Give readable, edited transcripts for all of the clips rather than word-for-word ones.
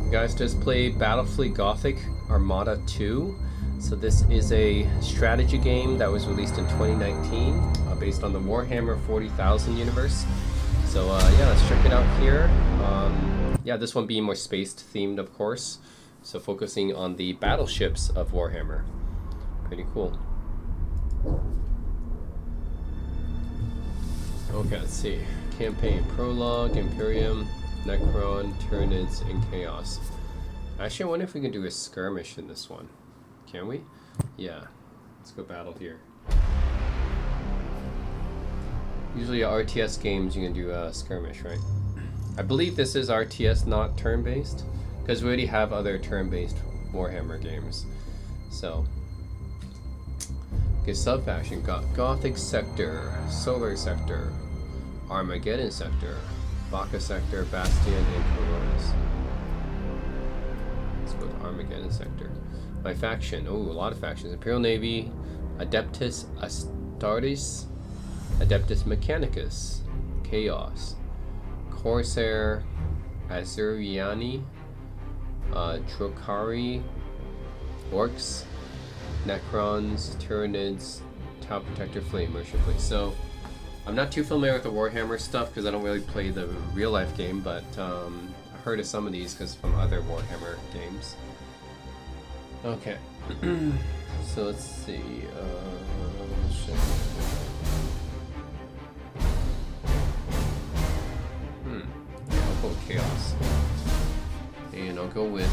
Guys, just played Battlefleet Gothic Armada 2. So this is a strategy game that was released in 2019 based on the Warhammer 40,000 universe. So yeah, let's check it out here. Yeah, this one being more space themed, of course. So focusing on the battleships of Warhammer. Pretty cool. Okay, let's see. Campaign, Prologue, Imperium, Necron, Tyranids, and Chaos. Actually, I wonder if we can do a skirmish in this one. Can we? Yeah. Let's go battle here. Usually RTS games you can do a skirmish, right? I believe this is RTS, not turn-based, because we already have other turn-based Warhammer games. So, okay, sub-faction. Gothic Sector, Solar Sector, Armageddon Sector, Baka Sector, Bastion, and Coronas. Let's go to Armageddon Sector. My faction. Oh, a lot of factions. Imperial Navy, Adeptus Astartes, Adeptus Mechanicus, Chaos, Corsair, Azuriani, Drukari, Orcs, Necrons, Tyranids, Tau Protector Fleet, Merchant Fleet. So, I'm not too familiar with the Warhammer stuff because I don't really play the real life game, but I've heard of some of these because from other Warhammer games. Okay, so let's see. I'll go with Chaos, and I'll go with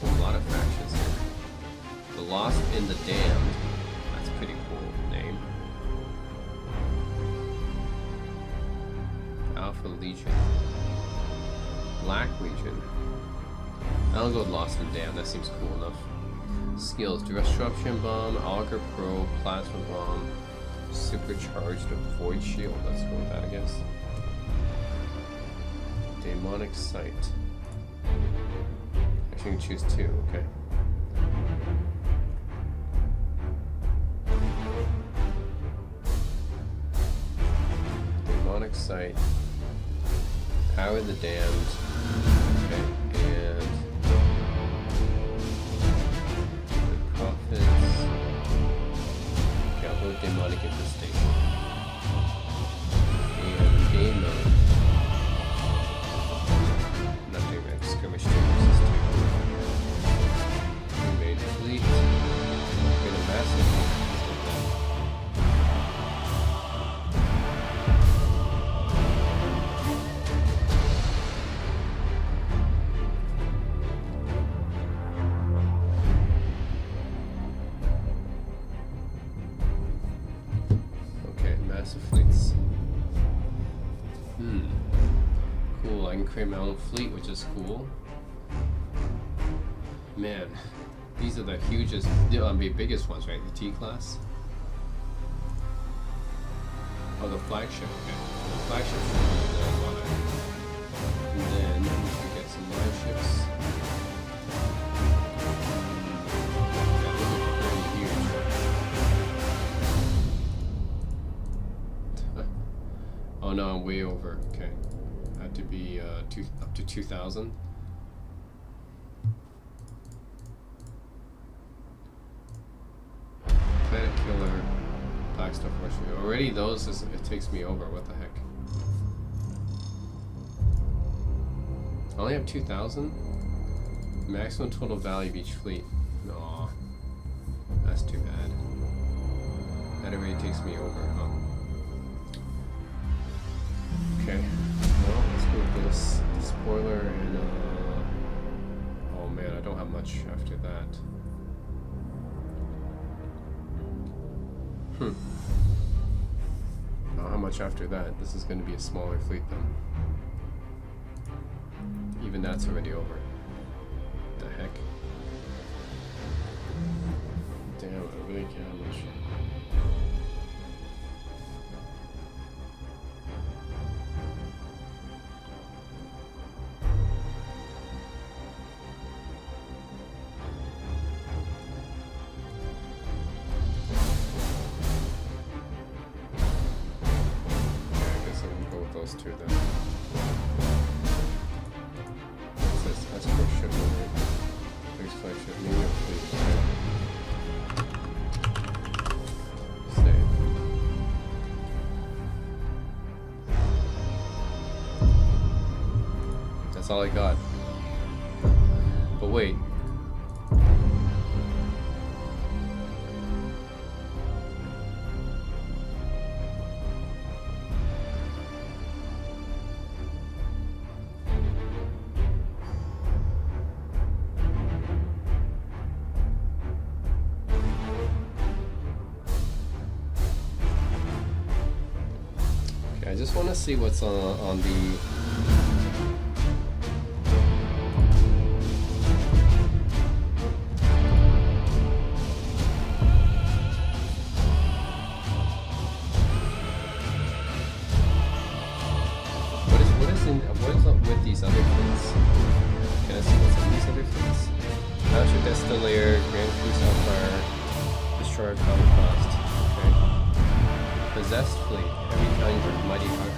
a lot of factions here. The Lost and the Damned. That's a pretty cool name. Alpha Legion, Black Legion. I'll go with Lost and Damned. That seems cool enough. Skills: Disruption Bomb, Augur Pro, Plasma Bomb, Supercharged Void Shield. Let's go with that, I guess. Demonic Sight. Actually, you can choose two. Okay. Demonic Sight. Power the Damned. Okay, and the Prophets. Okay, I'll go with Demonic Infestation. And game mode. I'm not doing that. Skirmish versus 2. Invade fleet. Get a massive fleet. Massive fleets. Cool, I can create my own fleet, which is cool. Man, these are the hugest, the biggest ones, right? The T-class. Oh, the flagship. Okay. The flagship is and then we can get some live ships. Oh no, I'm way over. Okay. Had to be up to 2,000. Planet Killer, Blackstuff Force. Already those, it takes me over. What the heck? I only have 2,000? Maximum total value of each fleet. Aw. That's too bad. That already takes me over, huh? Okay, well, let's go with this spoiler and, oh man, I don't have much after that. I don't have much after that. This is going to be a smaller fleet then. Even that's already over. What the heck? Damn, I really can't have much. Those two then. What's this? Escort ship. flagship, maybe a fleet. Save. That's all I got. But wait. I just want to see what's on the... What is up with these other fleets? Can I see what's on these other fleets? Battleship Destroyer, Grand Cruise Hellfire, Destroyer Common Cost. Okay. Possessed Fleet, Heavy Caliber, Mighty Heavy.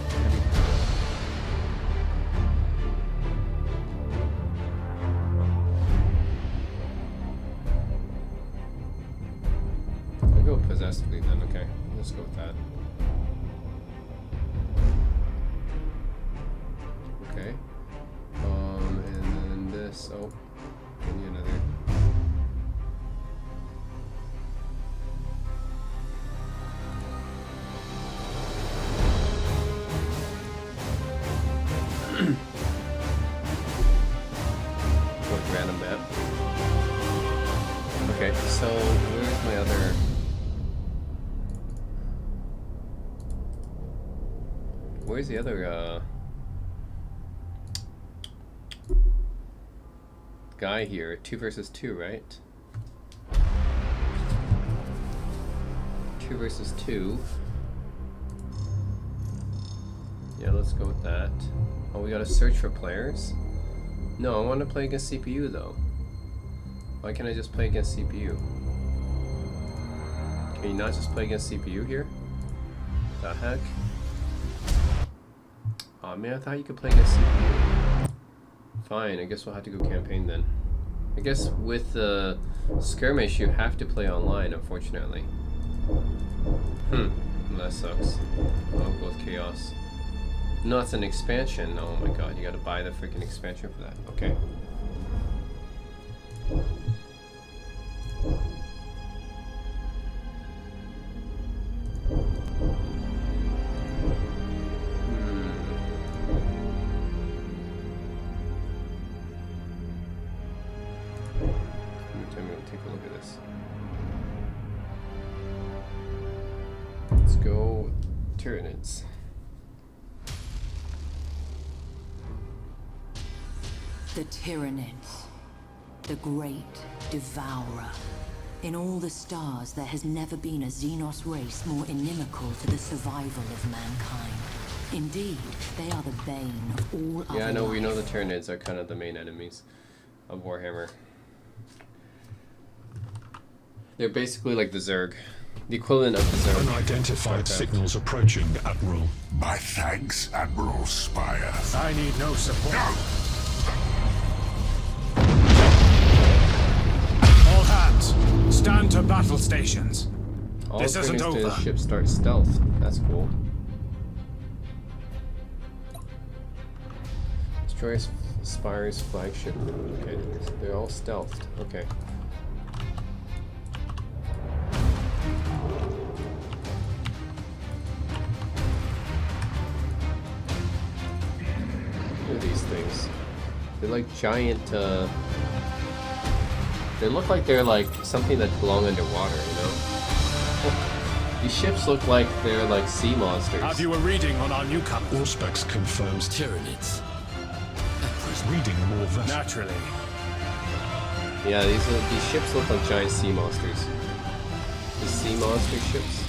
I'll go Possessed Fleet then, okay. Let's go with that. Okay. And then this, oh, I need another. What random map? Okay, so where's my other? Where's the other guy here? 2 versus 2, right? 2 versus 2. Yeah, let's go with that. Oh, we gotta search for players? No, I want to play against CPU though. Why can't I just play against CPU? Can you not just play against CPU here? The heck? Oh man, I thought you could play against CPU. Fine, I guess we'll have to go campaign then. I guess with the skirmish you have to play online, unfortunately. That sucks. I'll go with chaos. No, it's an expansion. Oh my god, you gotta buy the freaking expansion for that. Okay. I'm gonna take a look at this. Let's go Tyranids. The Tyranids, the great devourer. In all the stars, there has never been a Xenos race more inimical to the survival of mankind. Indeed, they are the bane of all other Yeah, I know. life. We know the Tyranids are kind of the main enemies of Warhammer. They're basically like the Zerg, the equivalent of the Zerg. Unidentified signals approaching, Admiral. My thanks, Admiral Spire. I need no support. No! All hands, stand to battle stations. All This isn't according to over. ship start stealth. That's cool. Destroy Spire's flagship. Okay, they're all stealthed. Okay. Look at these things. They're like giant, they look like they're like something that belong underwater, you know? These ships look like they're like sea monsters. Have you a reading on our newcomer? Auspex confirms Tyranids. reading more vessels. Naturally. Yeah, these ships look like giant sea monsters. The sea monster ships.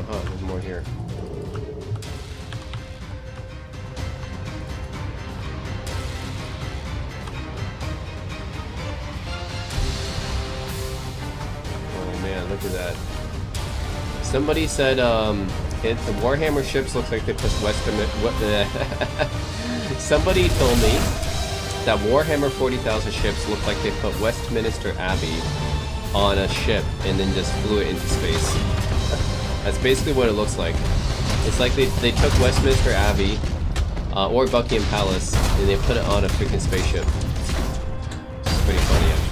There's more here. Oh man, look at that. Somebody said The Warhammer ships look like they put Somebody told me that Warhammer 40,000 ships look like they put Westminster Abbey on a ship and then just flew it into space. That's basically what it looks like. It's like they took Westminster Abbey or Buckingham Palace and they put it on a freaking spaceship. It's pretty funny, actually.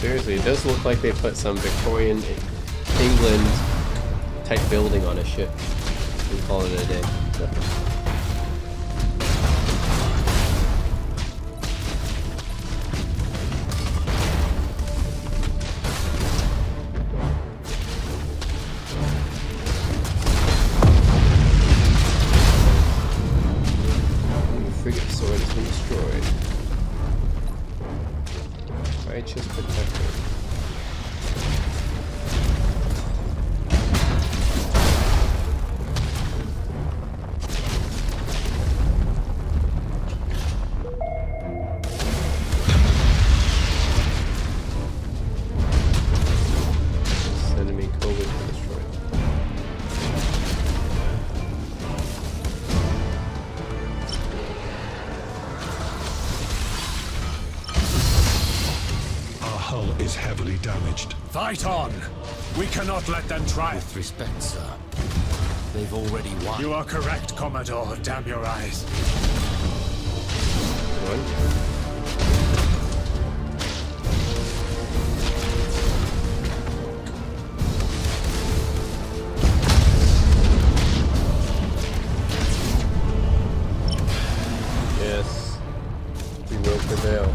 Seriously, it does look like they put some Victorian England type building on a ship. We call it a day. The frigate sword has been destroyed. Righteous Protector. This enemy code has been destroyed. Hull is heavily damaged. Fight on! We cannot let them triumph. With respect, sir. They've already won. You are correct, Commodore. Damn your eyes. One. Yes, we will prevail.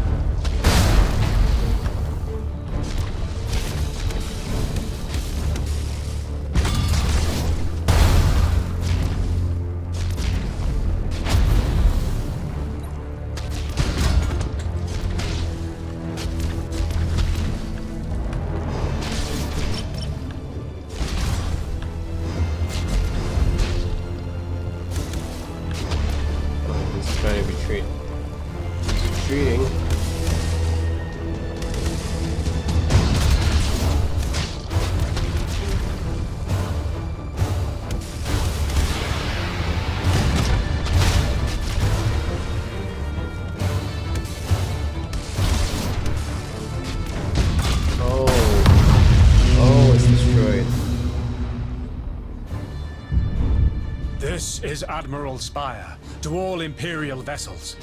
He's trying to retreat. He's retreating. Oh, it's destroyed. This is Admiral Spire to all Imperial vessels.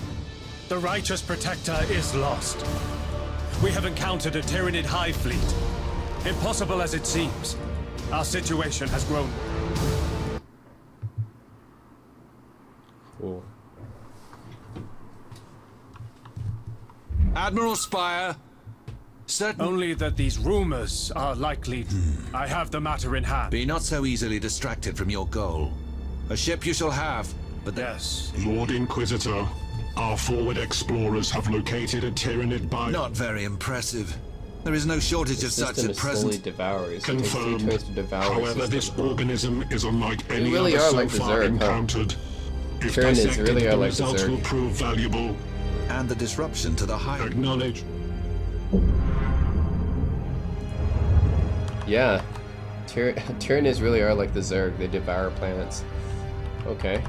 The Righteous Protector is lost. We have encountered a Tyranid hive fleet. Impossible as it seems, our situation has grown. Cool. Admiral Spire, certain... Only that these rumors are likely. I have the matter in hand. Be not so easily distracted from your goal. A ship you shall have, but the... Yes. Lord Inquisitor, our forward explorers have located a Tyranid by... Not very impressive. There is no shortage of such System at is slowly present. devours. It takes 3 Confirmed. turns to devour a However, this system. organism is unlike any really other are so like far Berserk, huh? encountered. If Tyranids dissected, really are the like results Berserk. will prove valuable. And the disruption to the high... Acknowledge. Yeah. Tyranids really are like the Zerg. They devour planets. Okay.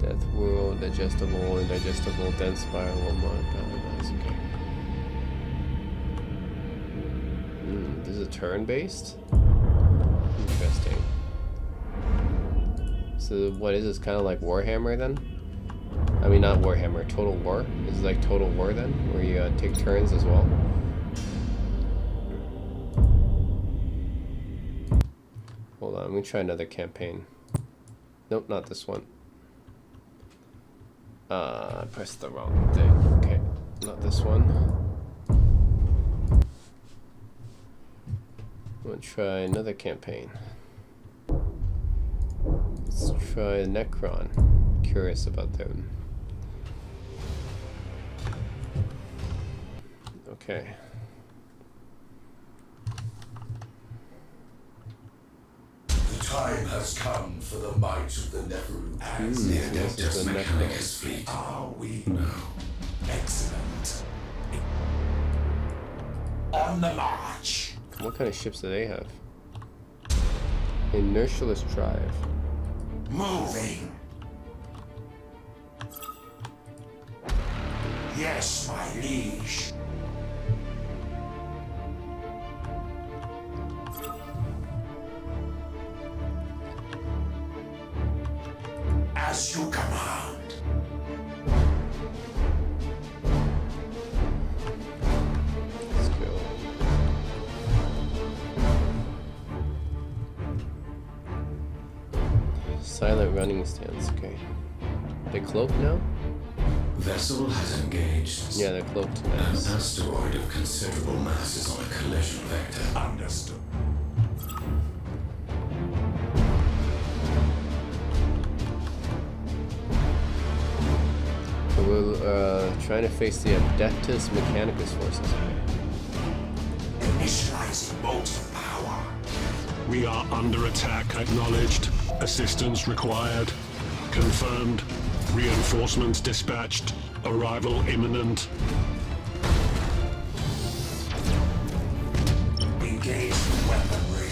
Death World, digestible, indigestible, dense spiral, modifies. Okay. This is turn-based? Interesting. So what is this, kind of like Warhammer then? I mean, not Warhammer, Total War? Is it like Total War then, where you take turns as well? Hold on, I'm gonna try another campaign. Nope, not this one. I pressed the wrong thing. Okay, not this one. I'm gonna try another campaign. Let's try Necron. Curious about them. Okay. The time has come for the might of the Neferu and the this is Adeptus the Mechanicus fleet. Are we? No. Excellent. On the march. What kind of ships do they have? Inertialist drive. Moving. Yes, my liege. As you command. Let's go. Silent running stance, okay. They cloak now? Vessel has engaged. Yeah, they're cloaked An now. asteroid of considerable mass is on a collision vector. Understood. So we're trying to face the Adeptus Mechanicus forces. Initializing motive power. We are under attack. Acknowledged. Assistance required. Confirmed. Reinforcements dispatched. Arrival imminent. Engage the weaponry.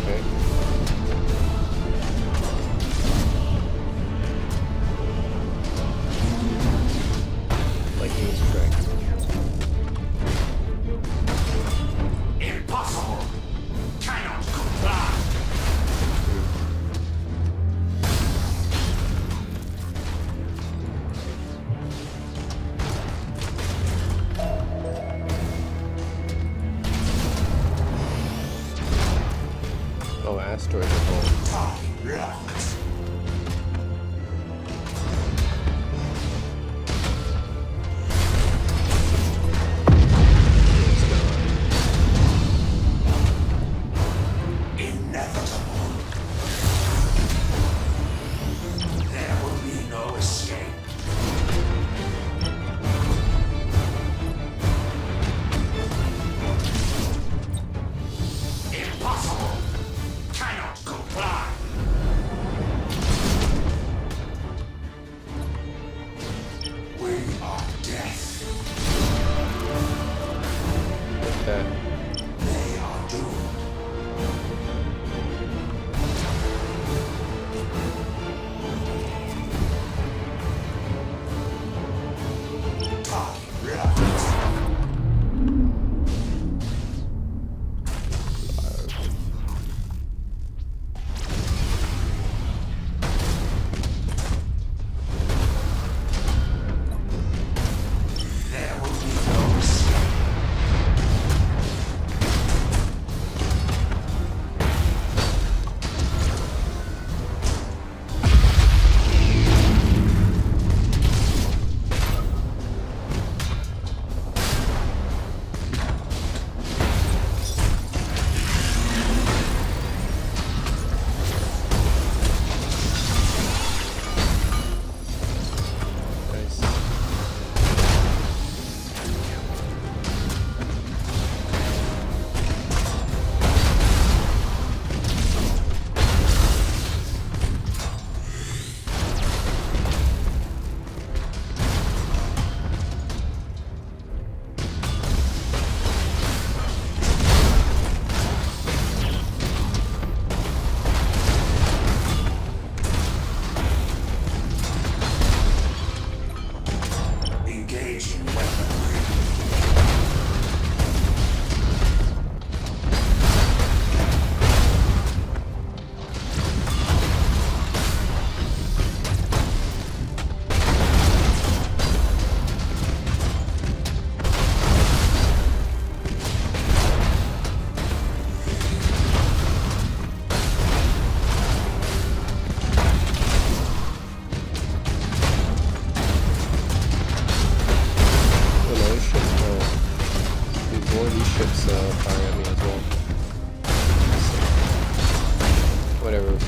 Okay. Lightning strike. Impossible. Cannot comply. Oh, asteroid revolt. Time locked. Inevitable. There will be no escape. Impossible. Cannot comply.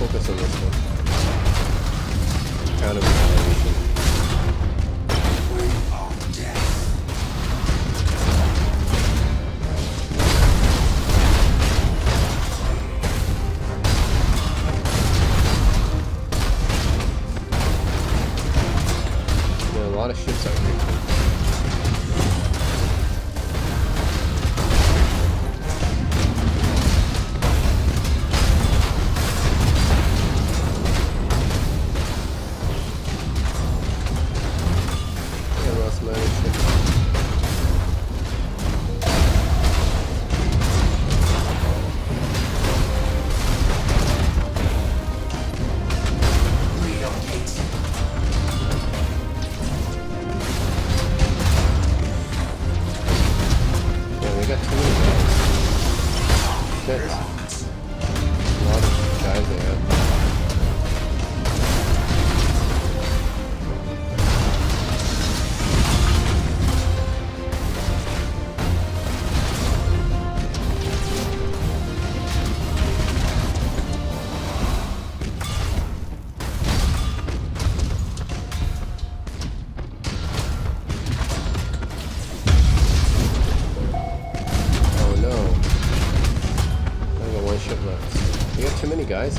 focus on this one. Counter retaliation. There are a lot of ships out here. Guys,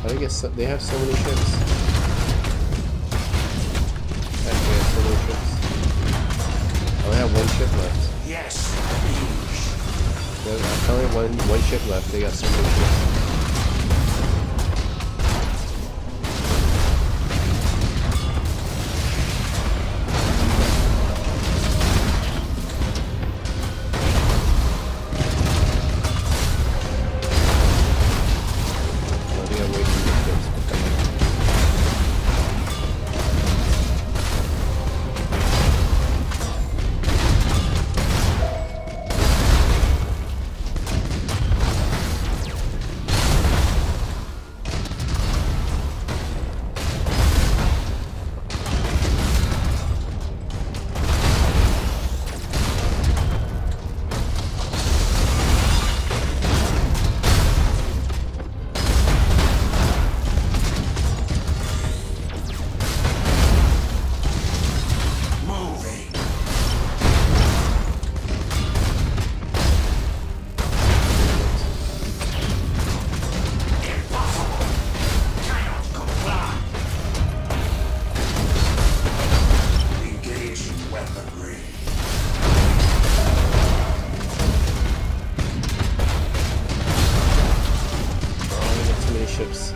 I guess they have so many ships. Actually, they have so many ships. I only have one ship left. Yes. I only have one ship left. They got so many ships. Ships.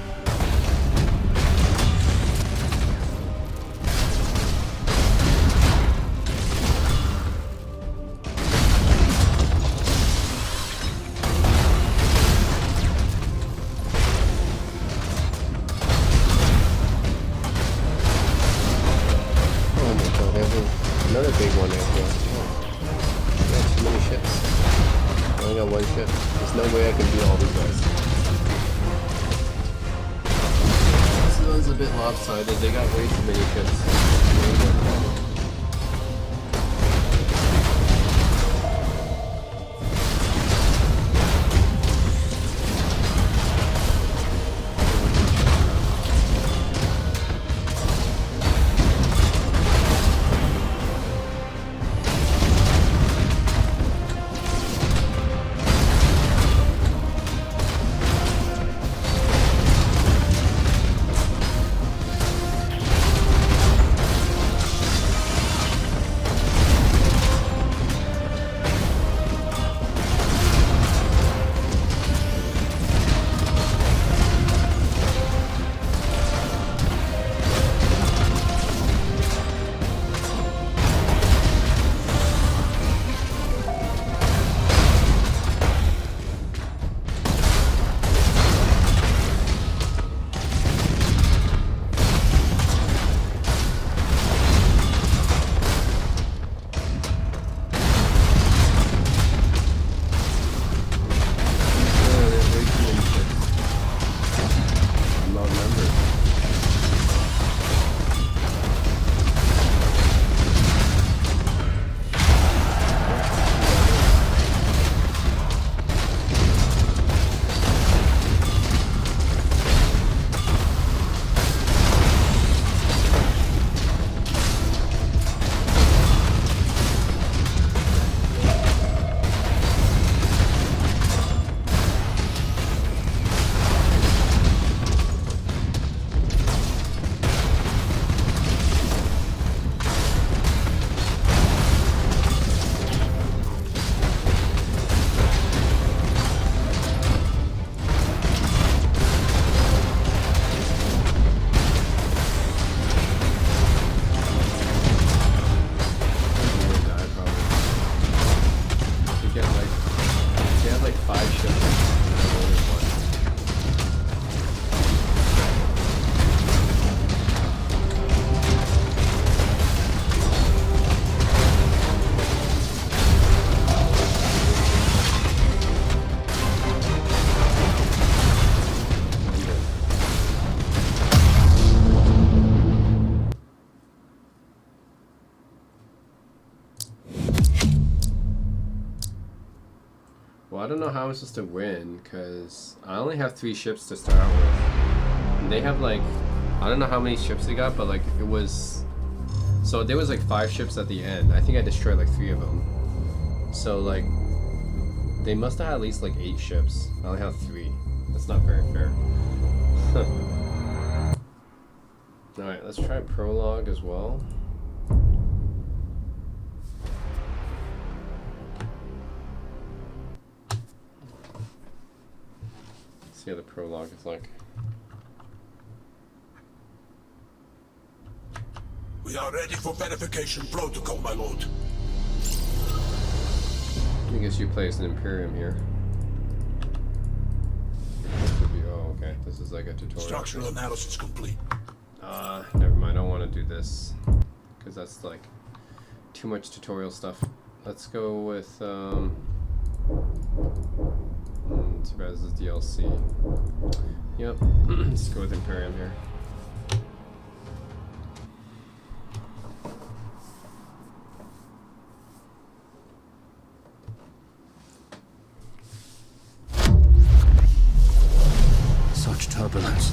Oh my god, there's another big one there. I got too many ships. I only got one ship. There's no way I can do all these guys. This one's a bit lopsided. They got way too many ships. don't know how I'm supposed to win, because I only have 3 ships to start out with. And they have like, I don't know how many ships they got, but like it was, so there was like 5 ships at the end. I think I destroyed like 3 of them. So like, they must have had at least like 8 ships. I only have 3. That's not very fair. Alright, let's try prologue as well. See how the prologue is like. We are ready for verification protocol, my lord. I guess you play as an Imperium here. Oh, okay. This is like a tutorial. Structural analysis complete. Never mind. I don't want to do this because that's like too much tutorial stuff. Let's go with too bad this is DLC. Yep. Let's go with Imperium here. Such turbulence.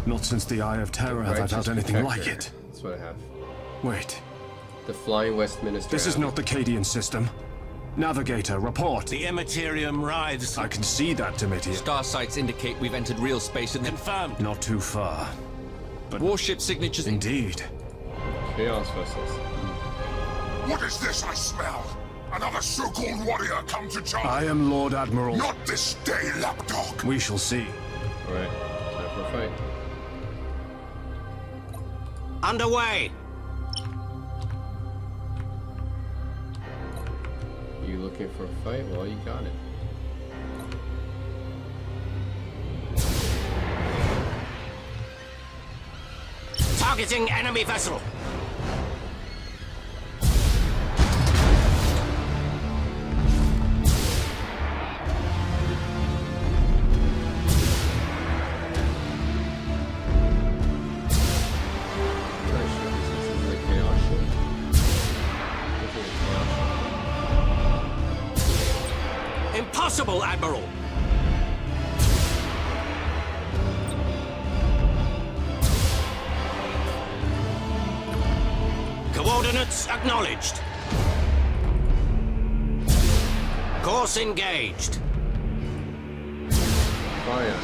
Not since the Eye of Terror have I felt anything like it. That's what I have. Wait, The Flying Westminster. this is not the Cadian system. Navigator, report. The Ematerium rides. I can see that, Domitian. Star sites indicate we've entered real space and confirmed. Not too far. But warship signatures. Indeed. Chaos vessels. What is this I smell? Another so-called warrior come to charge? I am Lord Admiral. Not this day, lapdog. We shall see. Alright, time for a fight. Underway. You looking for a fight? Well, you got it. Targeting enemy vessel. Impossible, Admiral. Coordinates acknowledged. Course engaged. Fire.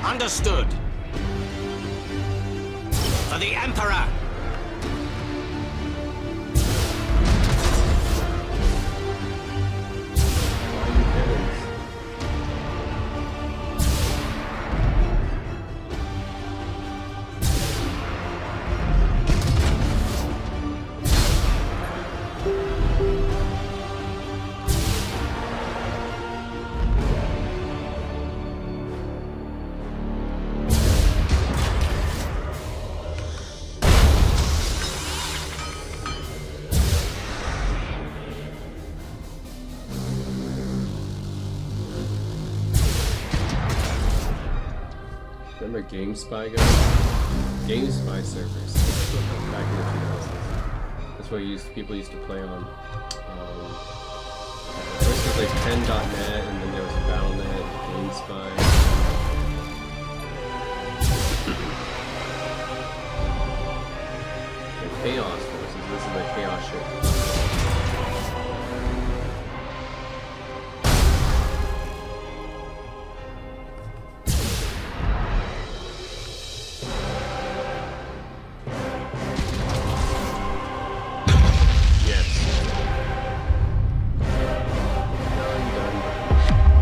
Understood. For the Emperor. Remember GameSpy, guys? GameSpy servers. Back in the 2000s. That's what people used to play on. First was like 10.net, and then there was Battle.net, GameSpy. And Chaos Forces. This is the Chaos ship.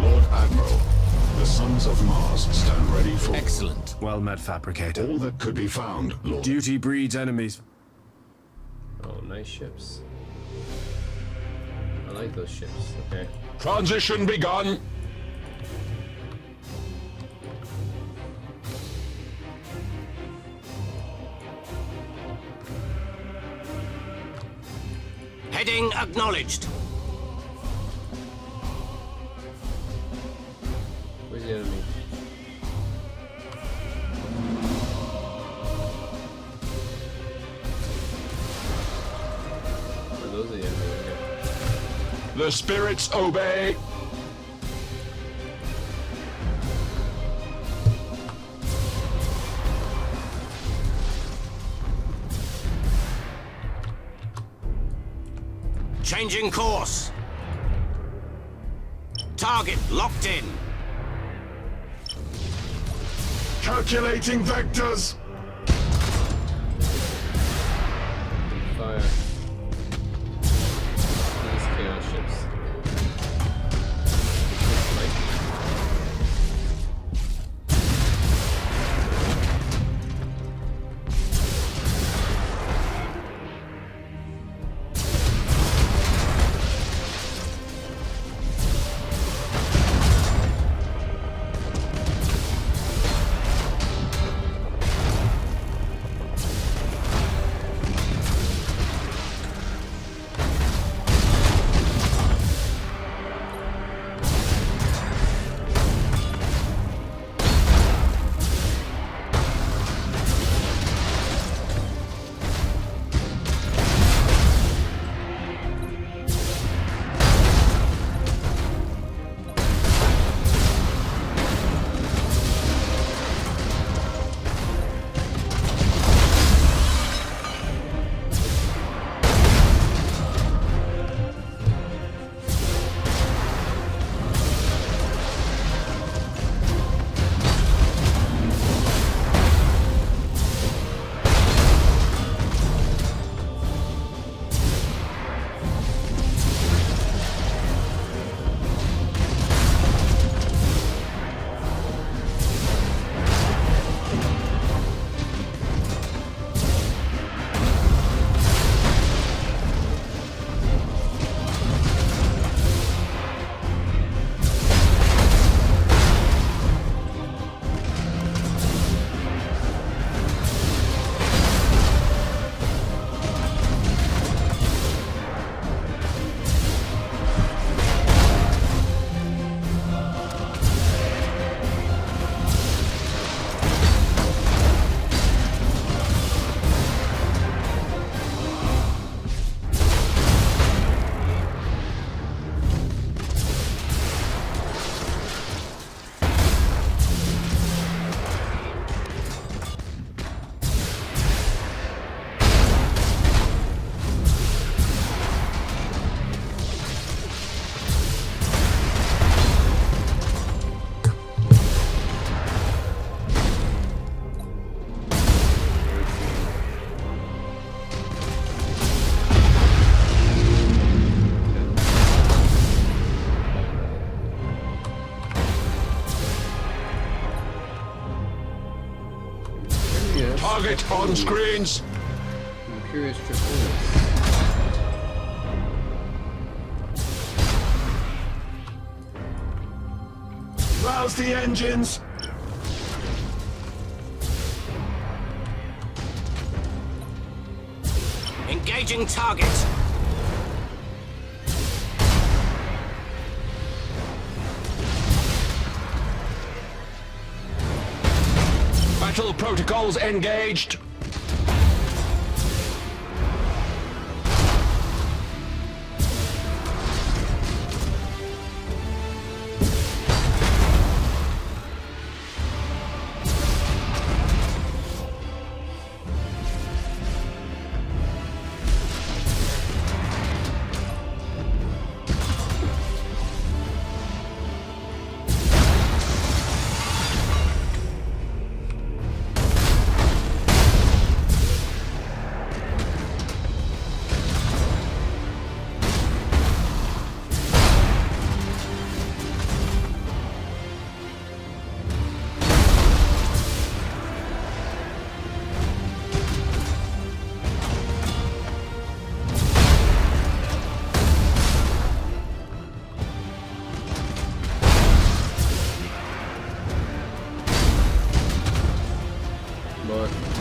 Lord Admiral, the sons of Mars stand ready for Excellent. Well met, Fabricator. all that could be found, Lord. Duty breeds enemies. Oh, nice ships. I like those ships. Okay. Transition begun. Heading acknowledged. Where's the enemy? Oh, those are the enemy. Okay. The The spirits obey. Changing course. Target locked in. Calculating vectors. Fire. These chaos ships. Target on screens. Imperious Draconis. Rouse the engines. Engaging target. Battle protocols engaged.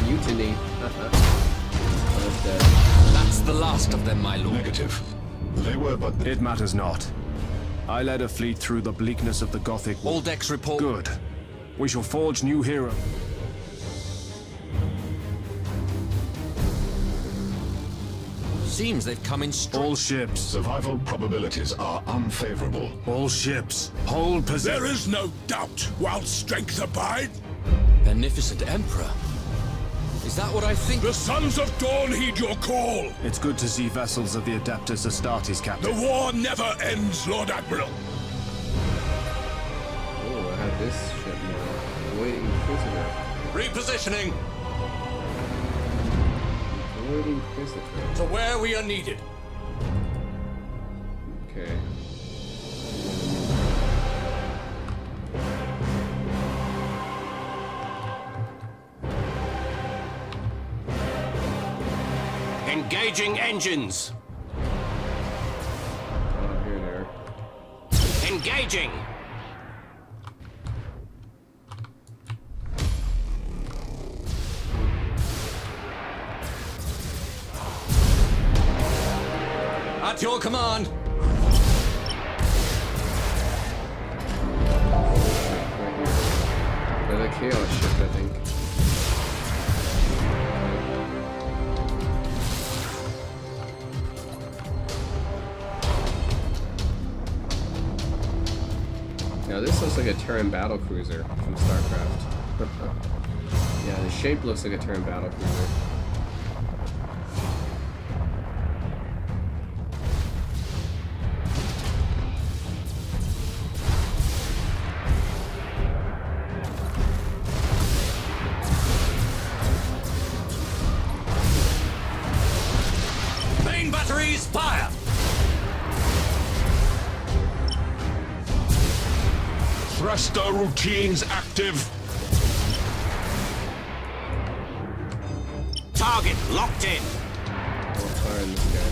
Mutiny. That's the last of them, my lord. Negative. They were but... It matters not. I led a fleet through the bleakness of the Gothic war. All decks report. Good. We shall forge new heroes. seems they've come in All ships. Survival probabilities are unfavorable. All ships. Hold position. There is no doubt while strength abide. Beneficent Emperor. Is that what I think? The Sons of Dawn heed your call. It's good to see vessels of the Adeptus Astartes, The Captain. war never ends, Lord Admiral. Oh, I have this ship now. Avoiding prisoner. Repositioning Avoiding prisoner. to where we are needed. Okay. Engaging engines. Oh, here there. Engaging. At your command. Right here. Another chaos ship, I think. Now this looks like a Terran battle cruiser from StarCraft. Yeah, the shape looks like a Terran battle cruiser. Main batteries, fire! Thruster routines active. Target locked in. We'll fire in this guy.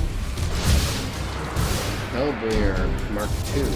Hellbringer Mark II.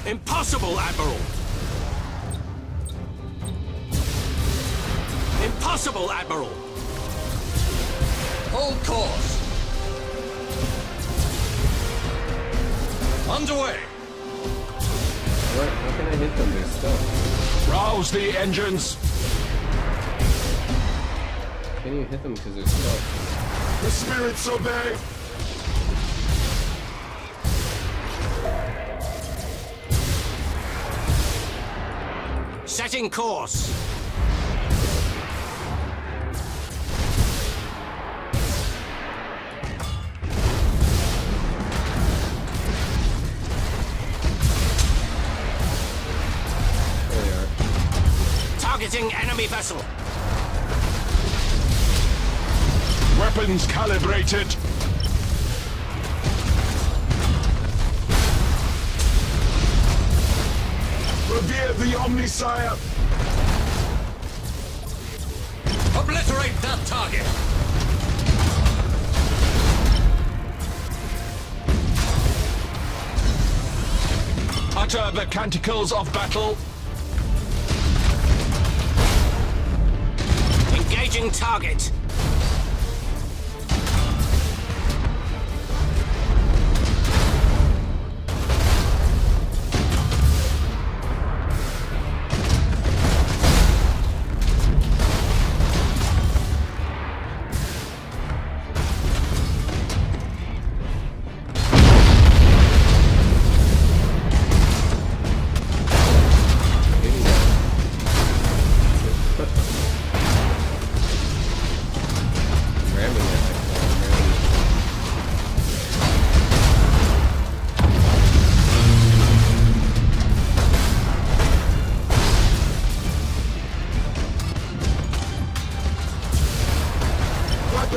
Impossible, Admiral! Impossible, Admiral! Hold course. Underway. What? How can I hit them? They're stuck. Rouse the engines. Can you hit them because they're stuck? The spirits obey. Setting course. There they are. Targeting enemy vessel. Weapons calibrated. Revere the Omnisire. Obliterate that target. Utter the canticles of battle. Engaging target.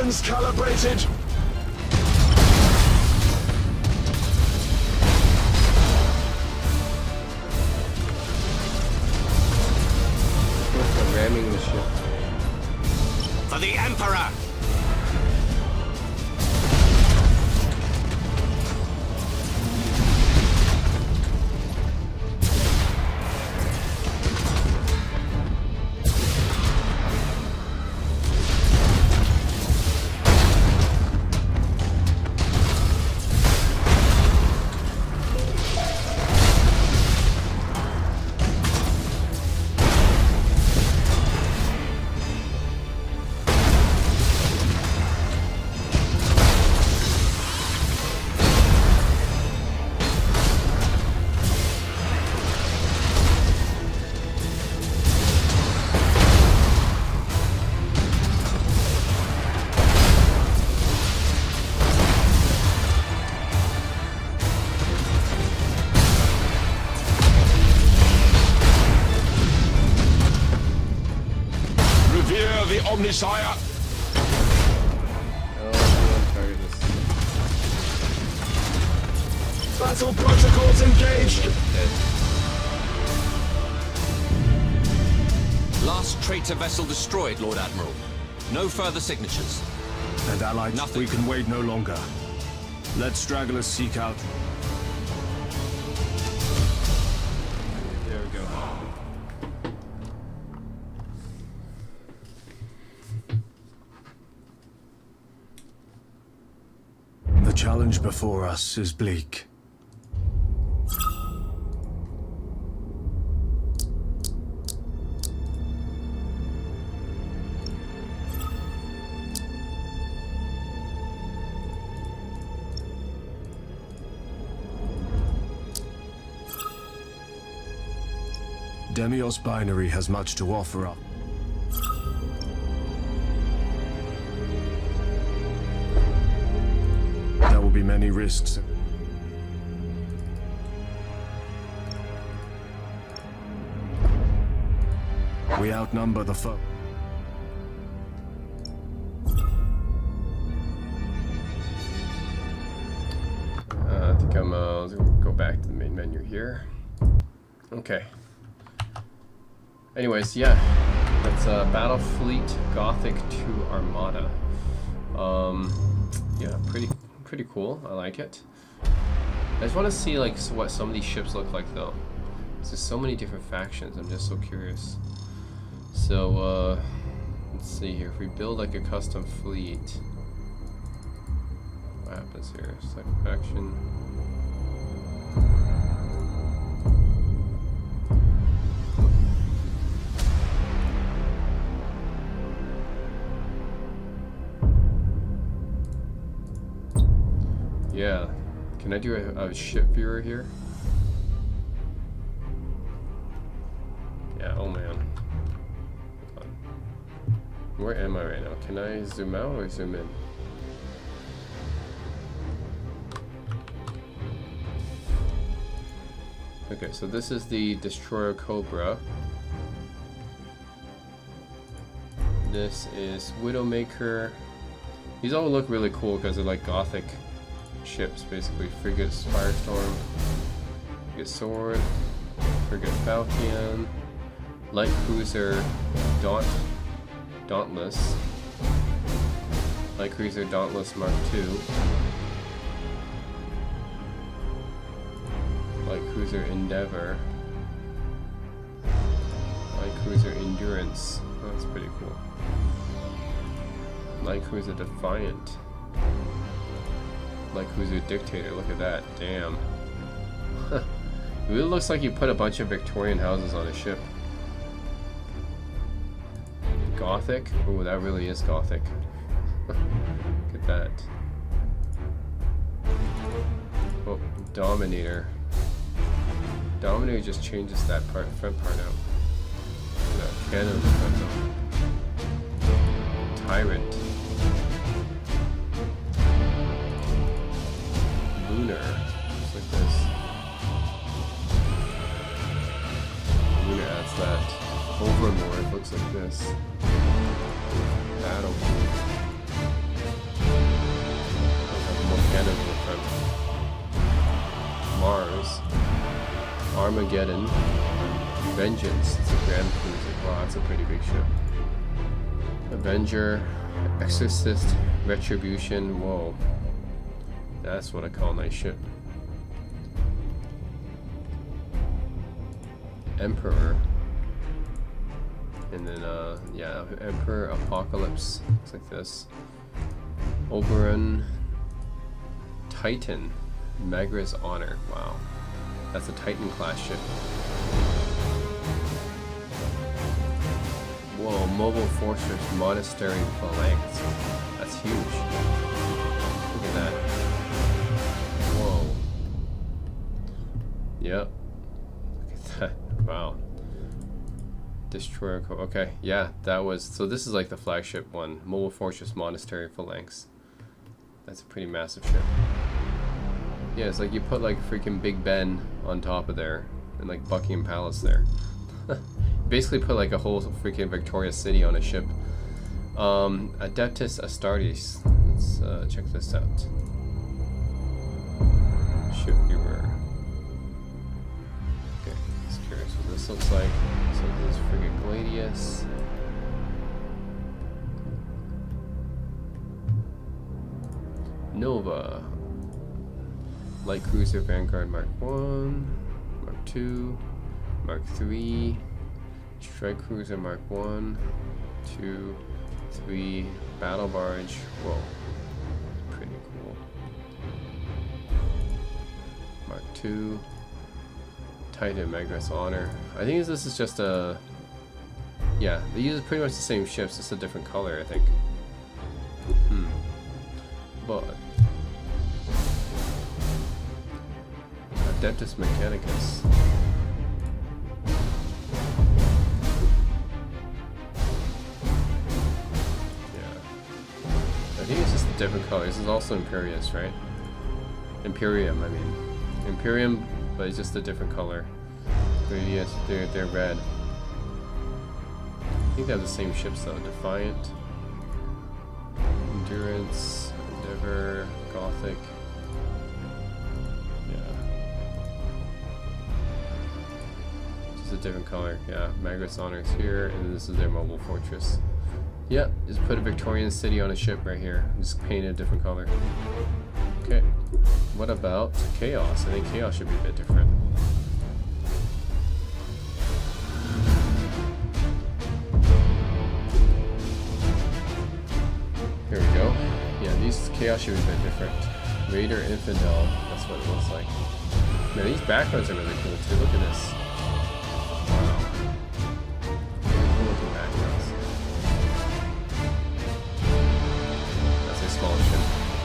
weapons calibrated. They're ramming the ship. For the Emperor! Revere the Omnisire. Oh, I'm tired of this. Battle protocols engaged. Last traitor vessel destroyed, Lord Admiral. No further signatures. And allied, Nothing. we can wait no longer. Let stragglers seek out. There we go. The challenge before us is bleak. Demios Binary has much to offer up. There will be many risks. We outnumber the foe. I think I'm let's go back to the main menu here. Okay. Anyways, yeah, that's Battlefleet Gothic 2 Armada. Yeah, pretty cool. I like it. I just want to see like what some of these ships look like though. There's so many different factions. I'm just so curious. So let's see here. If we build like a custom fleet, what happens here? Second faction. Yeah, can I do a ship viewer here? Yeah, oh man. Hold on. Where am I right now? Can I zoom out or zoom in? Okay, so this is the Destroyer Cobra. This is Widowmaker. These all look really cool because they're like Gothic ships, basically. Frigate Firestorm, Frigate Sword, Frigate Falcon, Light Cruiser Dauntless, Light Cruiser Dauntless Mark II, Light Cruiser Endeavor, Light Cruiser Endurance. Oh, that's pretty cool. Light Cruiser Defiant. Light Cruiser Dictator, look at that, damn. It really looks like you put a bunch of Victorian houses on a ship. Gothic? Oh, that really is Gothic. Look at that. Oh, Dominator. Dominator just changes that front part out. The cannon in the front though. Tyrant. Lunar, just like this. Lunar adds that. Overlord looks like this. Battlefleet. Nice. Armageddon. Vengeance. It's a Grand Cruiser. Wow, that's a pretty big ship. Avenger. Exorcist. Retribution. Whoa. That's what I call a nice ship. Emperor. And then, yeah, Emperor, Apocalypse. Looks like this. Oberon. Titan. Magra's Honor. Wow. That's a Titan class ship. Whoa, Mobile Fortress Monastery Phalanx. That's huge. Look at that. Whoa. Yep. Look at that. Wow. Destroyer. Okay, yeah, that was. So this is like the flagship one. Mobile Fortress Monastery Phalanx. That's a pretty massive ship. Yeah, it's like you put like freaking Big Ben on top of there, and like Buckingham Palace there. Basically put like a whole freaking Victoria City on a ship. Adeptus Astartes. Let's check this out. Ship viewer. Okay, just curious what this looks like. So this is freaking Gladius. Nova. Light Cruiser Vanguard Mark 1, Mark 2, Mark 3, Strike Cruiser Mark 1, 2, 3, Battle Barge. Whoa, pretty cool. Mark 2, Titan Magra's Honor. I think this is just a... Yeah, they use pretty much the same ships, just a different color, I think. But... Adeptus Mechanicus. Yeah. I think it's just a different color. This is also Imperius, right? Imperium, I mean. Imperium, but it's just a different color. Gladius, they're red. I think they have the same ships though. Defiant. Endurance. Endeavor. Gothic. A different color. Yeah, Magra's Honor is here, and this is their mobile fortress. Yep, just put a Victorian city on a ship right here. Just paint it a different color. Okay. What about Chaos? I think Chaos should be a bit different. Here we go. Yeah, these Chaos should be a bit different. Raider Infidel. That's what it looks like. Man, these backgrounds are really cool too. Look at this.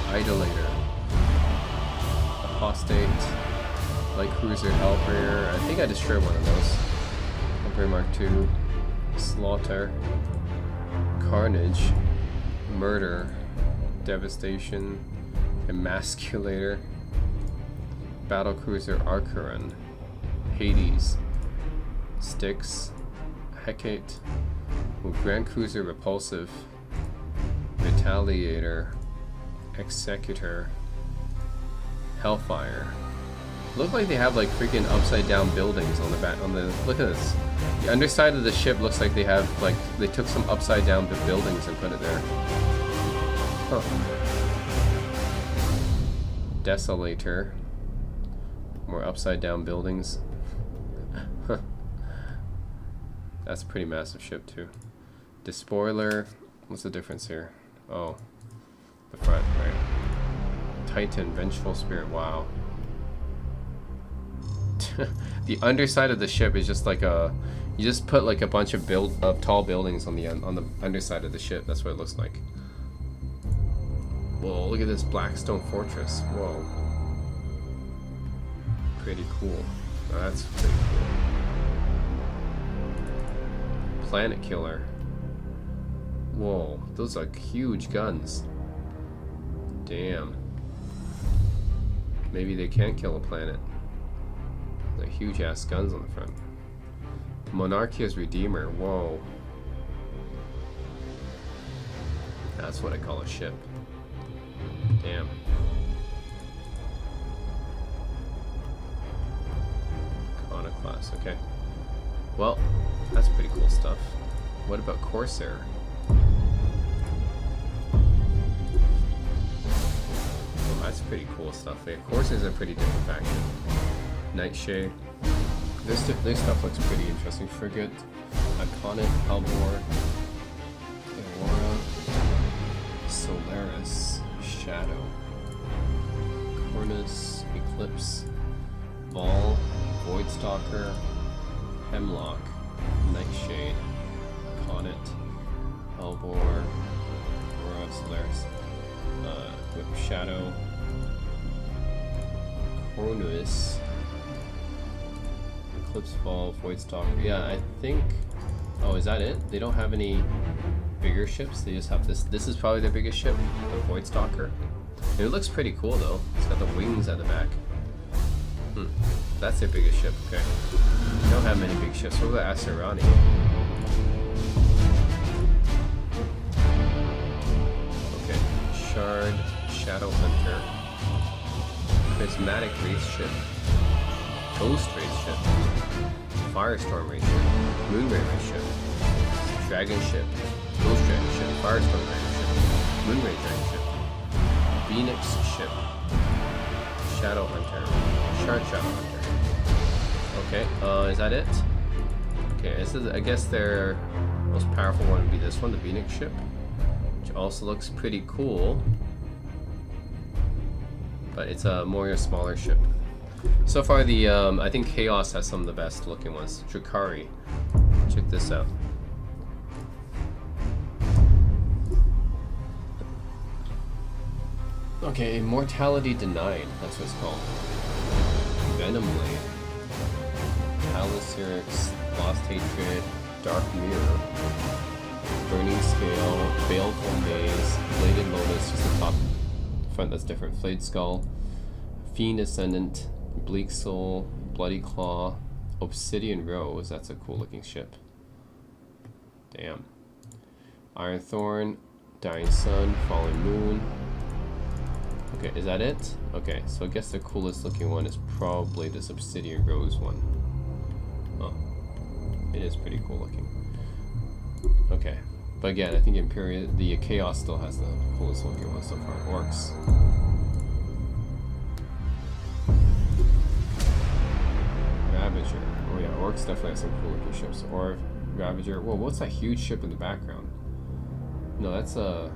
Idolator, Apostate, Light Cruiser Hellbreaker. I think I destroyed one of those. Hellbreaker Mark II, Slaughter, Carnage, Murder, Devastation, Emasculator, Battle Cruiser Archeron, Hades, Styx, Hecate, Grand Cruiser Repulsive, Retaliator, Executor, Hellfire. Look like they have like freaking upside down buildings on the back. On the look at this. The underside of the ship looks like they have like they took some upside down buildings and put it there. Huh. Desolator. More upside down buildings. That's a pretty massive ship too. Despoiler. What's the difference here? Oh. The front, right? Titan, Vengeful Spirit, wow. The underside of the ship is just like a... You just put like a bunch of tall buildings on the underside of the ship. That's what it looks like. Whoa, look at this Blackstone Fortress. Whoa. Pretty cool. Oh, that's pretty cool. Planet Killer. Whoa, those are huge guns. Damn. Maybe they can kill a planet. They're huge ass guns on the front. Monarchia's Redeemer. Whoa. That's what I call a ship. Damn. On a class, okay. Well, that's pretty cool stuff. What about Corsair? Well, that's pretty cool stuff. Yeah, Corsair's a pretty different faction. Nightshade. This stuff looks pretty interesting. Frigate, Iconic, Halbor, Aurora, Solaris, Shadow, Cornus, Eclipse, Ball, Voidstalker, Hemlock, Nightshade, Connet, Halbor, Aurora, Solaris, Whip Shadow, Cornus, Eclipse Ball, Voidstalker. Yeah, I think. Oh, is that it? They don't have any bigger ships. They just have this. This is probably their biggest ship, the Voidstalker. And it looks pretty cool though. It's got the wings at the back. That's their biggest ship. Okay. They don't have many big ships. What about Asurani? Okay. Shard, Shadow Hunter, Prismatic Wraith Ship, Ghost Wraith Ship, Firestorm Wraith Ship, Moonray Wraith Ship, Dragon Ship, Ghost Dragon Ship, Firestorm Dragon Ship, Moonray Dragon Ship, Phoenix Ship, Shadow Hunter, Shard Shadow Hunter. Okay, is that it? Okay, this is, I guess their most powerful one would be this one, the Phoenix Ship, which also looks pretty cool. But it's a smaller ship. So far, the I think Chaos has some of the best looking ones. Drakari, check this out. Okay, Immortality Denied. That's what it's called. Venomblade, Palisyrix, Lost Hatred, Dark Mirror, Burning Scale, Baleful Maze, Bladed Lotus, just the top front that's different. Flayed Skull, Fiend Ascendant, Bleak Soul, Bloody Claw, Obsidian Rose. That's a cool looking ship. Damn. Iron Thorn, Dying Sun, Fallen Moon. Okay, is that it? Okay, so I guess the coolest looking one is probably this Obsidian Rose one. Oh, it is pretty cool looking. Okay, but again, I think the Chaos still has the coolest looking one so far. Orcs. Ravager. Oh yeah, Orcs definitely have some cool looking ships. Or Ravager. Whoa, what's that huge ship in the background? No, that's a...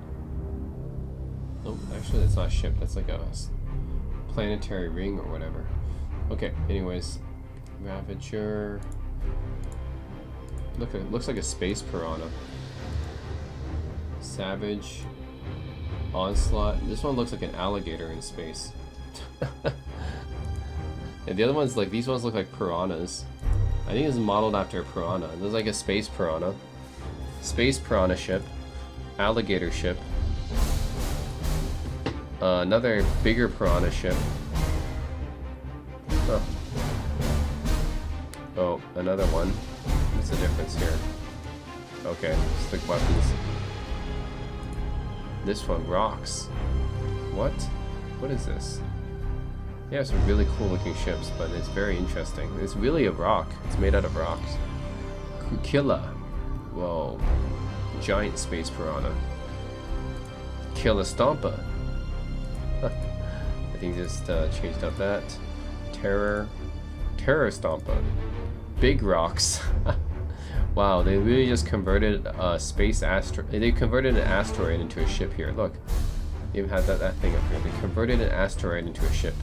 Oh, actually that's not a ship. That's like a planetary ring or whatever. Okay, anyways. Ravager. Look, it looks like a space piranha. Savage. Onslaught. This one looks like an alligator in space. And the other ones, like, these ones look like piranhas. I think it's modeled after a piranha. There's like a space piranha. Space piranha ship. Alligator ship. Another bigger piranha ship. Huh. Oh, another one. What's the difference here? Okay, stick weapons. This one rocks. What? What is this? They have some really cool looking ships, but it's very interesting. It's really a rock. It's made out of rocks. Kukilla. Whoa. Giant space piranha. Killa Stompa. I think just changed up that. Terror Stompa. Big rocks. Wow, they really just converted they converted an asteroid into a ship here. Look. They even had that thing up here. They converted an asteroid into a ship.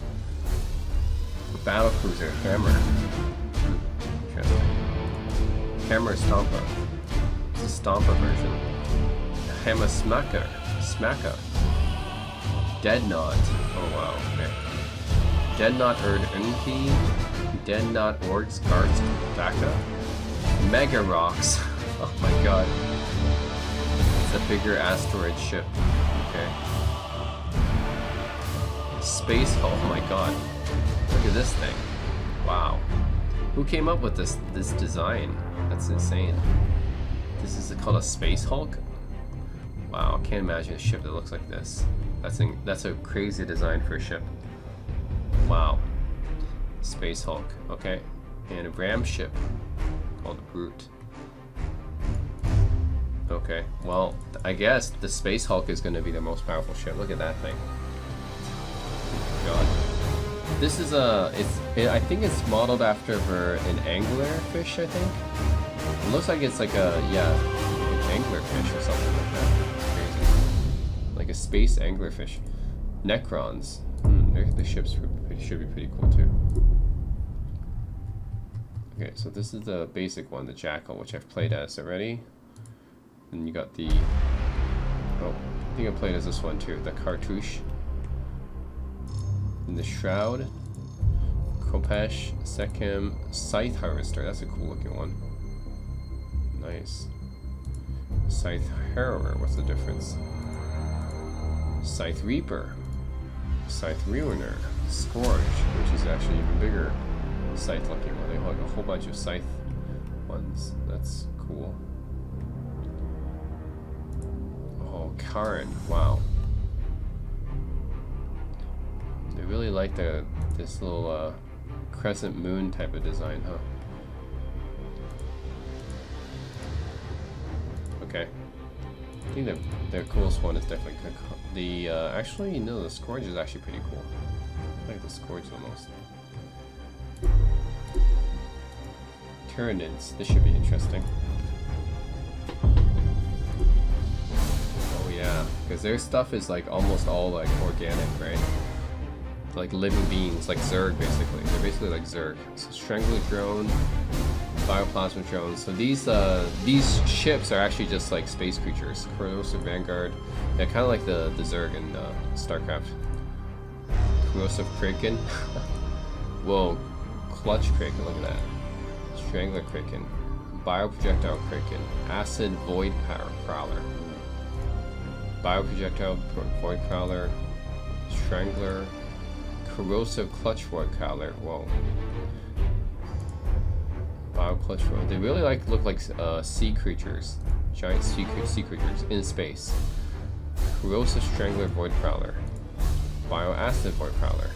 Battlecruiser, Hammer. Interesting. Hammer Stompa. It's a Stompa version. Hammer Smacka. Deadnought. Oh wow, okay. Deadnought Erd Unki. Deadnought Orgs Karst Baka. Mega Rocks. Oh my god. It's a bigger asteroid ship. Okay. Space. Oh my god. Look at this thing. Wow. Who came up with this design? That's insane. This is called a Space Hulk? Wow, I can't imagine a ship that looks like this. That's a crazy design for a ship. Wow. Space Hulk. Okay. and a ram ship called the Brute. Okay, well, I guess the Space Hulk is going to be the most powerful ship. Look at that thing. God. This is I think it's modeled after an anglerfish, I think. It looks like it's like an anglerfish or something like that. It's crazy. Like a space anglerfish. Necrons. The ships should be pretty cool too. Okay, so this is the basic one, the Jackal, which I've played as already. And you got the... Oh, I think I played as this one too, the Cartouche. And the Shroud. Khopesh, Sekhem, Scythe Harvester. That's a cool looking one. Nice. Scythe Harrower, what's the difference? Scythe Reaper. Scythe Ruiner. Scourge, which is actually even bigger scythe looking one. They have like a whole bunch of scythe ones. That's cool. Oh, Karen. Wow. They really like this little crescent moon type of design, huh? Okay. I think the coolest one is definitely the actually no, the Scourge is actually pretty cool. I like the Scourge the most. Tyranids, this should be interesting. Oh yeah, because their stuff is like almost all like organic, right? Like living beings, like Zerg basically. They're basically like Zerg. So Strangler Drone, Bioplasma Drones. So these ships are actually just like space creatures. Corrosive Vanguard. Yeah, kind of like the Zerg in StarCraft. Corrosive Kraken. Whoa, Clutch Kraken, look at that. Strangler Kraken. Bioprojectile Kraken. Acid Void Prowler. Bioprojectile Void Prowler. Strangler. Corrosive Clutch Void Prowler. Whoa. Bio-Clutch Void. They really look like sea creatures. Giant sea creatures in space. Corrosive Strangler Void Prowler. Bioacid Void Prowler.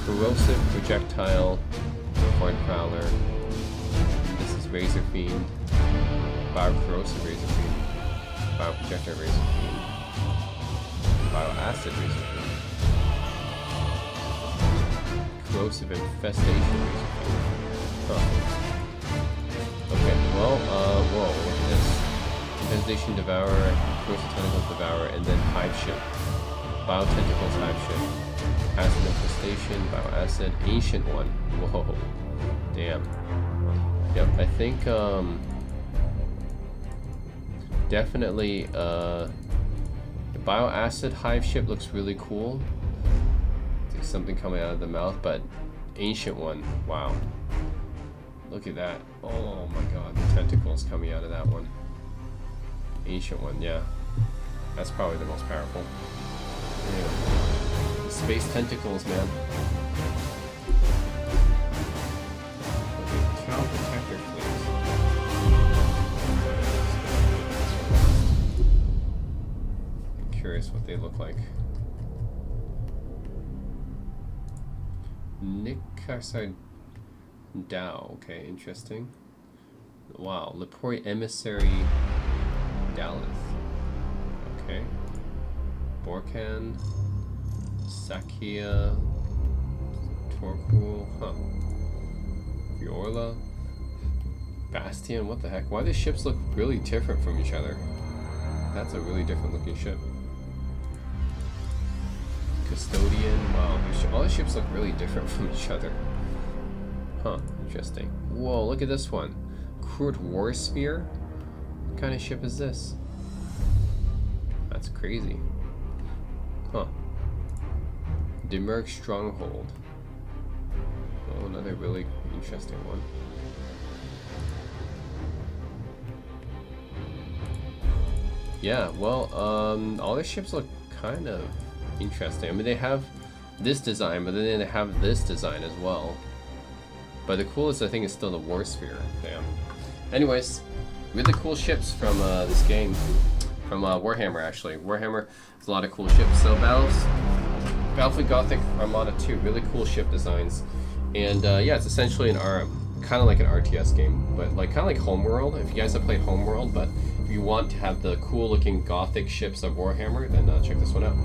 Corrosive Projectile Void Prowler. This is Razor Fiend. Biocorrosive Razor Fiend. Bioprojectile Razor Fiend. Bioacid Razor Fiend. Corrosive Infestation Razor Fiend. Huh. Okay, well, whoa, look at this. Infestation Devourer, Corrosive Tentacles Devourer, and then Hive Ship. Biotentacles Hive Ship. Acid Infestation, Bioacid, Ancient One. Whoa. Damn. Yep, I think, definitely, the Bioacid Hive Ship looks really cool. It's like something coming out of the mouth, but Ancient One, wow. Look at that. Oh my god, the tentacles coming out of that one. Ancient One, yeah. That's probably the most powerful. Anyway. The space tentacles, man. Okay, Cow Protector Fleet. I'm curious what they look like. Nicarside Dow, okay, interesting. Wow, Lepori Emissary Dalith. Okay. Borkan, Sakia, Torkul, huh. Fiorla, Bastion, what the heck? Why do ships look really different from each other? That's a really different looking ship. Custodian, wow, all the ships look really different from each other. Huh, interesting. Whoa, look at this one. Kurt War Sphere? What kind of ship is this? That's crazy. Huh. Demerg Stronghold. Oh, another really interesting one. Yeah, well, all the ships look kind of interesting. I mean, they have this design, but then they have this design as well. But the coolest, I think, is still the War Sphere. Damn. Anyways, really cool ships from this game. From Warhammer, actually. Warhammer has a lot of cool ships. So Battlefleet Gothic Armada 2, really cool ship designs. And yeah, it's essentially an kind of like an RTS game, but like kind of like Homeworld. If you guys have played Homeworld, but if you want to have the cool looking Gothic ships of Warhammer, then check this one out.